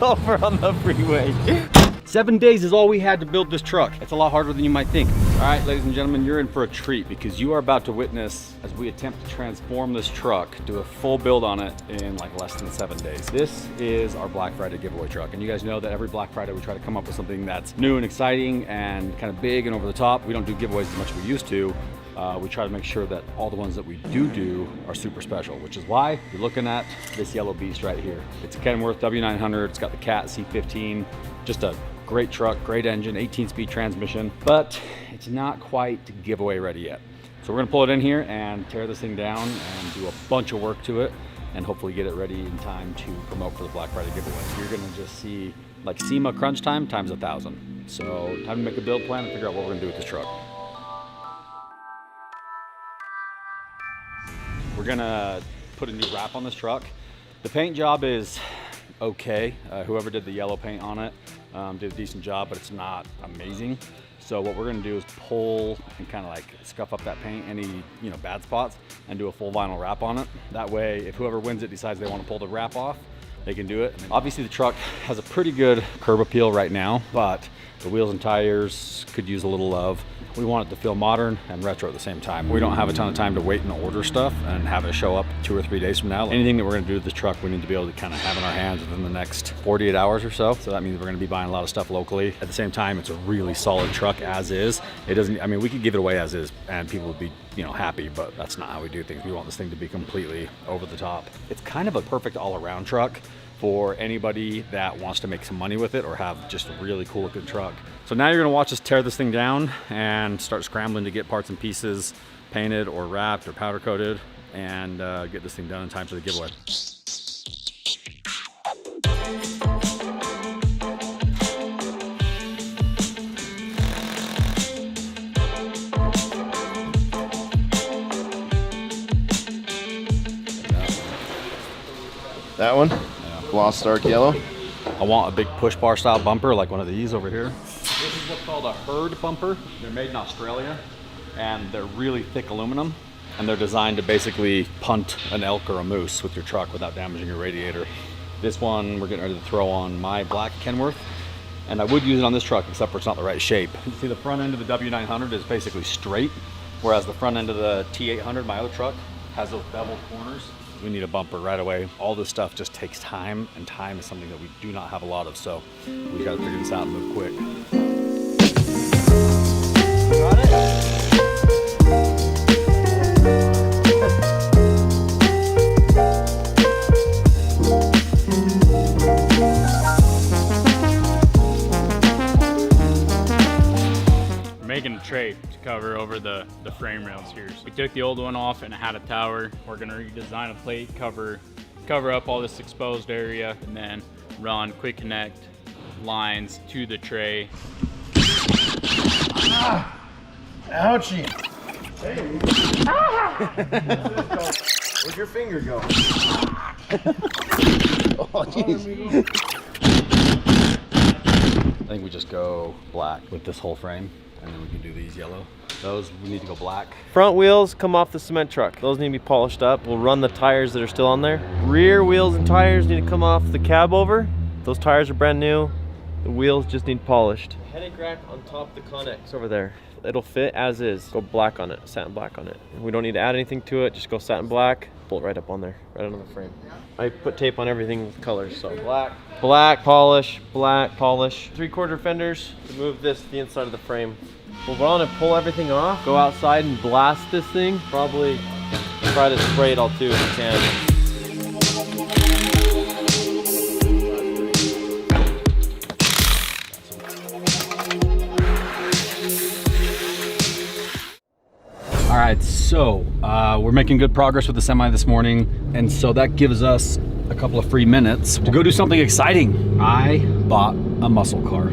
over on the freeway. 7 days is all we had to build this truck. It's a lot harder than you might think. All right, ladies and gentlemen, you're in for a treat because you are about to witness as we attempt to transform this truck, do a full build on it in like less than 7 days. This is our Black Friday giveaway truck. And you guys know that every Black Friday we try to come up with something that's new and exciting and kind of big and over the top. We don't do giveaways as much as we used to. We try to make sure that all the ones that we do are super special, which is why you're looking at this yellow beast right here. It's a Kenworth W900. It's got the Cat C15, just a great truck, great engine, 18-speed transmission, but it's not quite giveaway ready yet. So we're gonna pull it in here and tear this thing down and do a bunch of work to it and hopefully get it ready in time to promote for the Black Friday giveaway. You're gonna just see like SEMA crunch time times 1,000. So time to make a build plan and figure out what we're gonna do with this truck. We're gonna put a new wrap on this truck. The paint job is okay. Whoever did the yellow paint on it did a decent job, but it's not amazing. So what we're gonna do is pull and kind of like scuff up that paint, any bad spots, and do a full vinyl wrap on it. That way, if whoever wins it decides they want to pull the wrap off, they can do it. Obviously the truck has a pretty good curb appeal right now, but the wheels and tires could use a little love. We want it to feel modern and retro at the same time. We don't have a ton of time to wait and order stuff and have it show up 2 or 3 days from now. Anything that we're gonna do with this truck, we need to be able to kind of have in our hands within the next 48 hours or so. So that means we're gonna be buying a lot of stuff locally. At the same time, it's a really solid truck as is. It doesn't, I mean, we could give it away as is and people would be, happy, but that's not how we do things. We want this thing to be completely over the top. It's kind of a perfect all-around truck for anybody that wants to make some money with it or have just a really cool looking truck. So now you're gonna watch us tear this thing down and start scrambling to get parts and pieces painted or wrapped or powder coated and get this thing done in time for the giveaway. That one? Gloss dark yellow. I want a big push bar style bumper like one of these over here. This is what's called a herd bumper. They're made in Australia and they're really thick aluminum and they're designed to basically punt an elk or a moose with your truck without damaging your radiator. This one we're getting ready to throw on my black Kenworth and I would use it on this truck except for it's not the right shape. You see the front end of the W900 is basically straight, whereas the front end of the T800, my other truck, has those beveled corners. We need a bumper right away. All this stuff just takes time, and time is something that we do not have a lot of, so we gotta figure this out and move quick. Got it? Making a tray to cover over the frame rails here. So we took the old one off and it had a tower. We're gonna redesign a plate, cover up all this exposed area, and then run quick connect lines to the tray. Ah, ouchie. Hey. Where'd your finger go? Oh, jeez. I think we just go black with this whole frame. And then we can do these yellow. Those, we need to go black. Front wheels come off the cement truck. Those need to be polished up. We'll run the tires that are still on there. Rear wheels and tires need to come off the cab over. Those tires are brand new. The wheels just need polished. Headache rack on top of the Connex over there. It'll fit as is. Go black on it, satin black on it. We don't need to add anything to it. Just go satin black, pull it right up on there, right under the frame. I put tape on everything with colors, so black, polish, black, polish. 3/4 fenders to move this to the inside of the frame. We'll run and pull everything off, go outside and blast this thing. Probably try to spray it all too if we can. All right, so we're making good progress with the semi this morning, and so that gives us a couple of free minutes to go do something exciting. I bought a muscle car.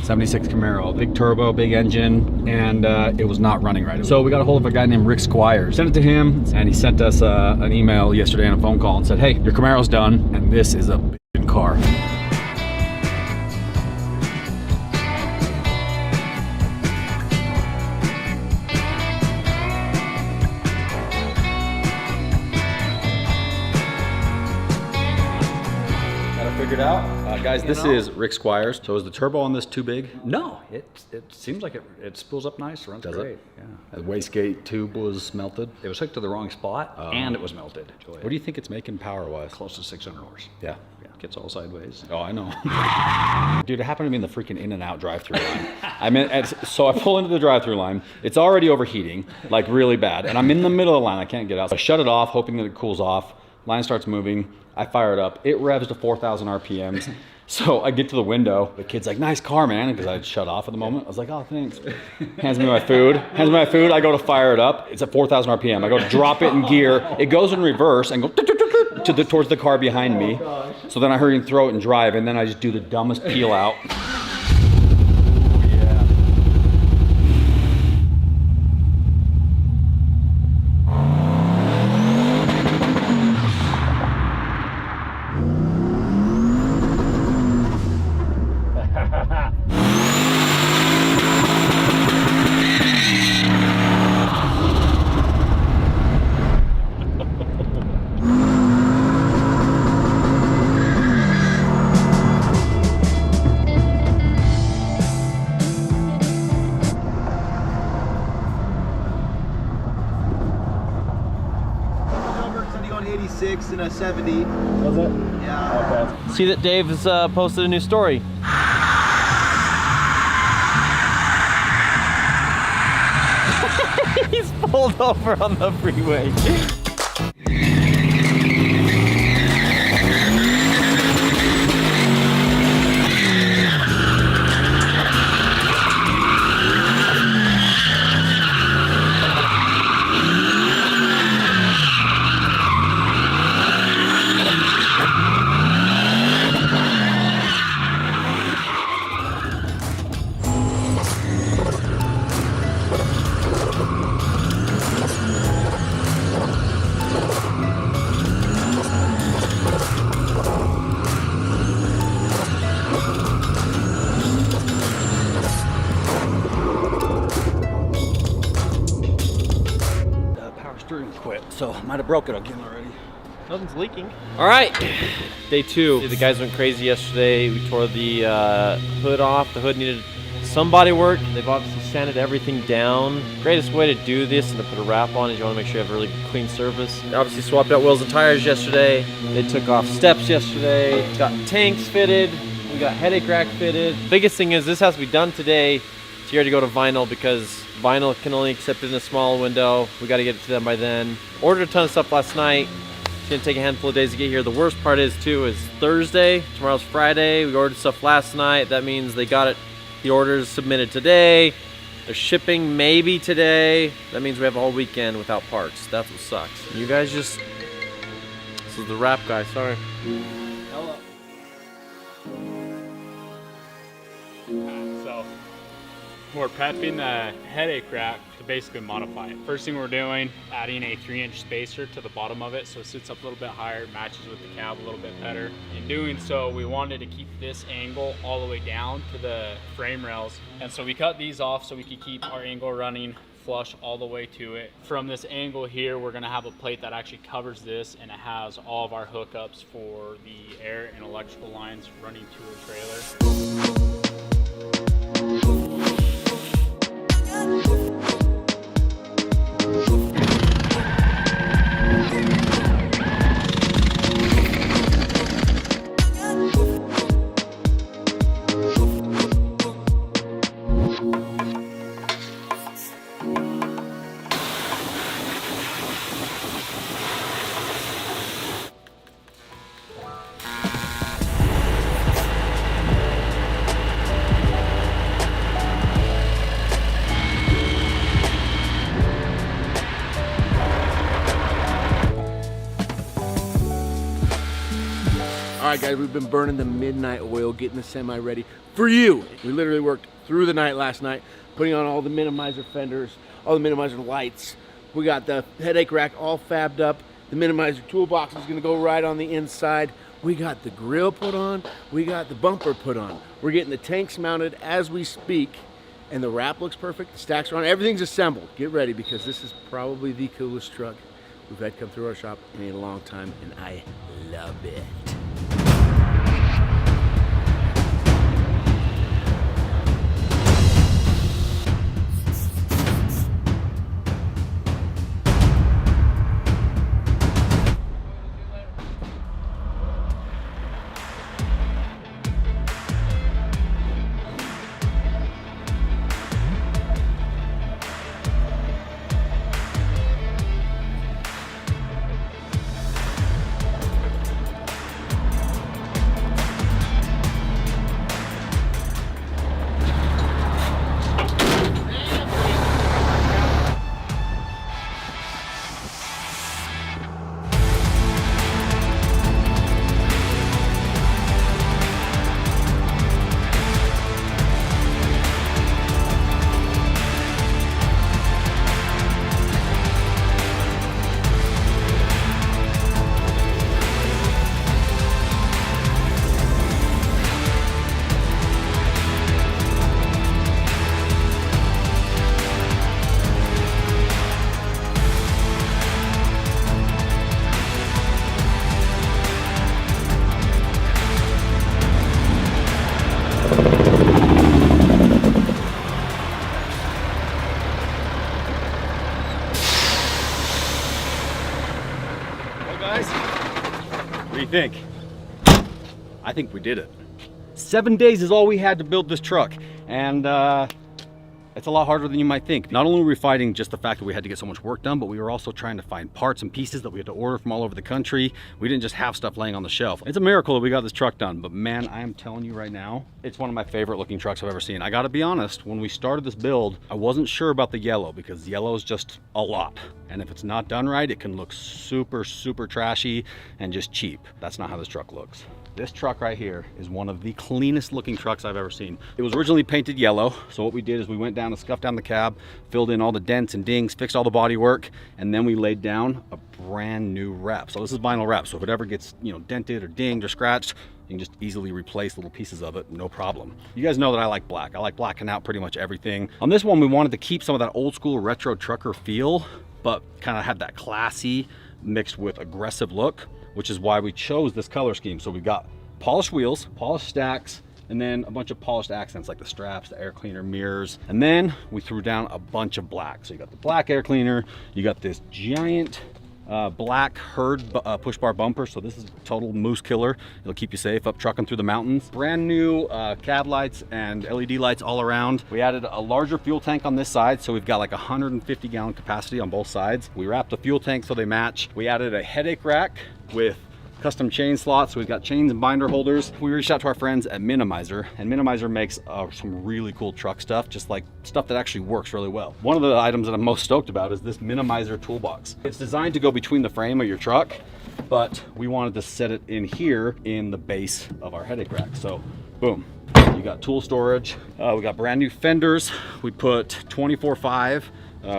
76 Camaro, big turbo, big engine, and it was not running right. So we got a hold of a guy named Rick Squires. Sent it to him, and he sent us an email yesterday and a phone call and said, hey, your Camaro's done, and this is a big car. figured out. Guys, this is Rick Squires. So is the turbo on this too big? No, it seems like it spools up nice, runs Does great. it? Yeah. The wastegate tube was melted. It was hooked to the wrong spot and it was melted. What do you think it's making power-wise? Close to 600 horse. Yeah. Yeah, gets all sideways. Oh, I know. Dude, it happened to be in the freaking In-N-Out drive-through line. So I pull into the drive-through line. It's already overheating, like really bad. And I'm in the middle of the line. I can't get out. So I shut it off, hoping that it cools off. Line starts moving. I fire it up. It revs to 4,000 RPMs. So I get to the window. The kid's like, nice car, man, because I had shut off at the moment. I was like, oh, thanks. Hands me my food. I go to fire it up. It's at 4,000 RPM. I go to drop it in gear. It goes in reverse and go towards the car behind me. So then I hurry and throw it and drive, and then I just do the dumbest peel out. On 86 and a 70. Was it? Yeah. Okay. See that Dave has posted a new story. He's pulled over on the freeway. Quit, so I might have broke it again already. Nothing's leaking. All right, day 2. The guys went crazy yesterday. We tore the hood off. The hood needed some body work. They've obviously sanded everything down. Greatest way to do this and to put a wrap on is you want to make sure you have a really clean surface. They obviously swapped out wheels and tires yesterday. They took off steps yesterday. Got tanks fitted. We got headache rack fitted. Biggest thing is this has to be done today to here to go to vinyl because vinyl can only accept it in a small window. We got to get it to them by then. Ordered a ton of stuff last night. It's gonna take a handful of days to get here. The worst part is Thursday. Tomorrow's Friday. We ordered stuff last night. That means they got it. The orders submitted today. They're shipping maybe today. That means we have a whole weekend without parts. That's what sucks. You guys just. This is the wrap guy. Sorry. Hello. So we're prepping the headache rack to basically modify it. First thing we're doing, adding a 3-inch spacer to the bottom of it so it sits up a little bit higher, matches with the cab a little bit better. In doing so, we wanted to keep this angle all the way down to the frame rails. And so we cut these off so we could keep our angle running flush all the way to it. From this angle here, we're gonna have a plate that actually covers this, and it has all of our hookups for the air and electrical lines running to a trailer. All right, guys, we've been burning the midnight oil, getting the semi ready for you. We literally worked through the night last night, putting on all the minimizer fenders, all the minimizer lights. We got the headache rack all fabbed up. The minimizer toolbox is gonna go right on the inside. We got the grill put on. We got the bumper put on. We're getting the tanks mounted as we speak, and the wrap looks perfect. The stacks are on. Everything's assembled. Get ready because this is probably the coolest truck we've had come through our shop in a long time, and I love it. What do you think? I think we did it. 7 days is all we had to build this truck, and it's a lot harder than you might think. Not only were we fighting just the fact that we had to get so much work done, but we were also trying to find parts and pieces that we had to order from all over the country. We didn't just have stuff laying on the shelf. It's a miracle that we got this truck done, but man, I am telling you right now, it's one of my favorite looking trucks I've ever seen. I gotta be honest, when we started this build, I wasn't sure about the yellow because yellow is just a lot. And if it's not done right, it can look super, super trashy and just cheap. That's not how this truck looks. This truck right here is one of the cleanest looking trucks I've ever seen. It was originally painted yellow, so what we did is we went down and scuffed down the cab, filled in all the dents and dings, fixed all the body work, and then we laid down a brand new wrap. So this is vinyl wrap, so if it ever gets, you know, dented or dinged or scratched, you can just easily replace little pieces of it, no problem. You guys know that I like black. I like blacking out pretty much everything. On this one, we wanted to keep some of that old school retro trucker feel, but kind of had that classy mixed with aggressive look, which is why we chose this color scheme. So we've got polished wheels, polished stacks, and then a bunch of polished accents like the straps, the air cleaner, mirrors. And then we threw down a bunch of black. So you got the black air cleaner, you got this giant black herd push bar bumper. So this is a total moose killer. It'll keep you safe up trucking through the mountains. Brand new cab lights and LED lights all around. We added a larger fuel tank on this side. So we've got like 150 gallon capacity on both sides. We wrapped the fuel tank so they match. We added a headache rack with custom chain slots. So we've got chains and binder holders. We reached out to our friends at Minimizer, and Minimizer makes some really cool truck stuff, just like stuff that actually works really well. One of the items that I'm most stoked about is this Minimizer toolbox. It's designed to go between the frame of your truck, but we wanted to set it in here in the base of our headache rack. So boom, you got tool storage. We got brand new fenders. We put 24/5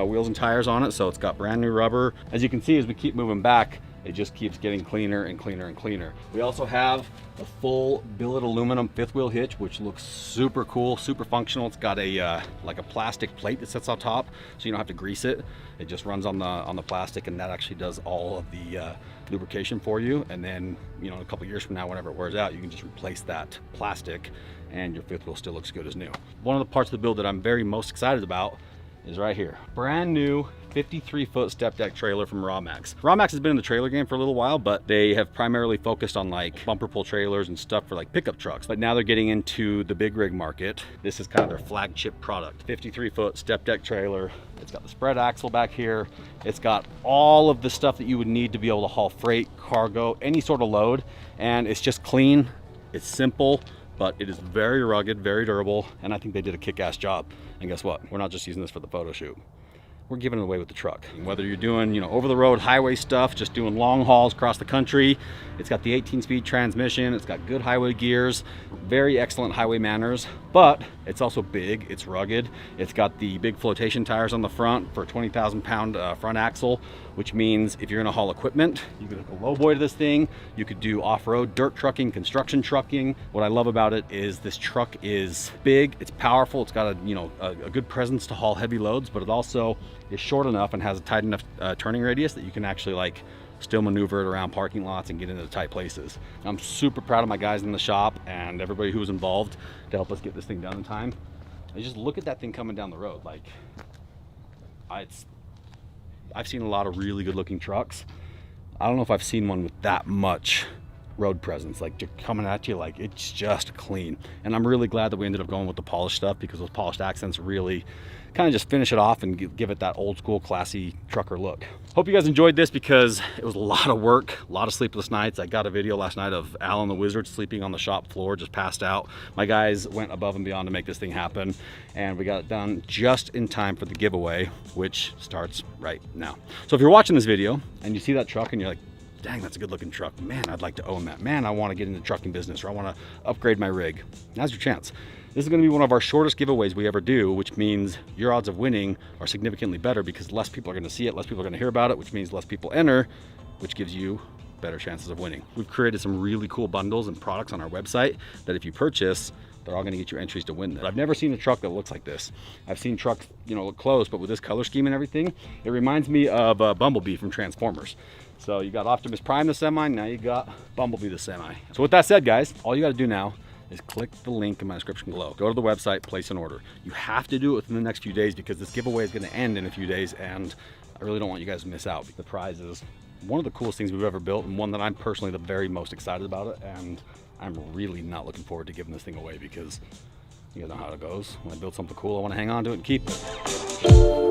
wheels and tires on it, so it's got brand new rubber. As you can see, as we keep moving back, it just keeps getting cleaner and cleaner and cleaner. We also have the full billet aluminum fifth wheel hitch, which looks super cool, super functional. It's got a like a plastic plate that sits on top, so you don't have to grease it. It just runs on the plastic, and that actually does all of the lubrication for you. And then, you know, a couple years from now, whenever it wears out, you can just replace that plastic, and your fifth wheel still looks good as new. One of the parts of the build that I'm very most excited about is right here. Brand new 53-foot step deck trailer from Rawmax. Rawmax has been in the trailer game for a little while, but they have primarily focused on like bumper pull trailers and stuff for like pickup trucks. But now they're getting into the big rig market. This is kind of their flagship product. 53-foot step deck trailer. It's got the spread axle back here. It's got all of the stuff that you would need to be able to haul freight, cargo, any sort of load. And it's just clean, it's simple, but it is very rugged, very durable, and I think they did a kick-ass job. And guess what? We're not just using this for the photo shoot. We're giving it away with the truck. Whether you're doing, you know, over the road highway stuff, just doing long hauls across the country, it's got the 18-speed transmission, it's got good highway gears, very excellent highway manners, but it's also big, it's rugged. It's got the big flotation tires on the front for a 20,000 pound front axle, which means if you're gonna haul equipment, you could hook a lowboy to this thing, you could do off-road dirt trucking, construction trucking. What I love about it is this truck is big, it's powerful, it's got a good presence to haul heavy loads, but it also is short enough and has a tight enough turning radius that you can actually like still maneuver it around parking lots and get into the tight places. I'm super proud of my guys in the shop and everybody who was involved to help us get this thing done in time. And just look at that thing coming down the road. Like, I've seen a lot of really good looking trucks. I don't know if I've seen one with that much road presence, like they're coming at you like it's just clean. And I'm really glad that we ended up going with the polished stuff, because those polished accents really kind of just finish it off and give it that old school classy trucker look. Hope you guys enjoyed this, because it was a lot of work, a lot of sleepless nights. I got a video last night of Alan the Wizard sleeping on the shop floor, just passed out. My guys went above and beyond to make this thing happen, and we got it done just in time for the giveaway, which starts right now. So if you're watching this video and you see that truck and you're like, dang, that's a good looking truck, man, I'd like to own that, man, I want to get into the trucking business, or I want to upgrade my rig, now's your chance. This is going to be one of our shortest giveaways we ever do, which means your odds of winning are significantly better, because less people are going to see it, less people are going to hear about it, which means less people enter, which gives you better chances of winning. We've created some really cool bundles and products on our website that if you purchase, they're all going to get you entries to win this. I've never seen a truck that looks like this. I've seen trucks, you know, look close, but with this color scheme and everything, it reminds me of Bumblebee from Transformers. So you got Optimus Prime the semi, now you got Bumblebee the semi. So with that said, guys, all you got to do now is click the link in my description below. Go to the website, place an order. You have to do it within the next few days, because this giveaway is going to end in a few days, and I really don't want you guys to miss out. The prize is one of the coolest things we've ever built, and one that I'm personally the very most excited about it. And I'm really not looking forward to giving this thing away, because you guys know how it goes. When I build something cool, I want to hang on to it and keep it.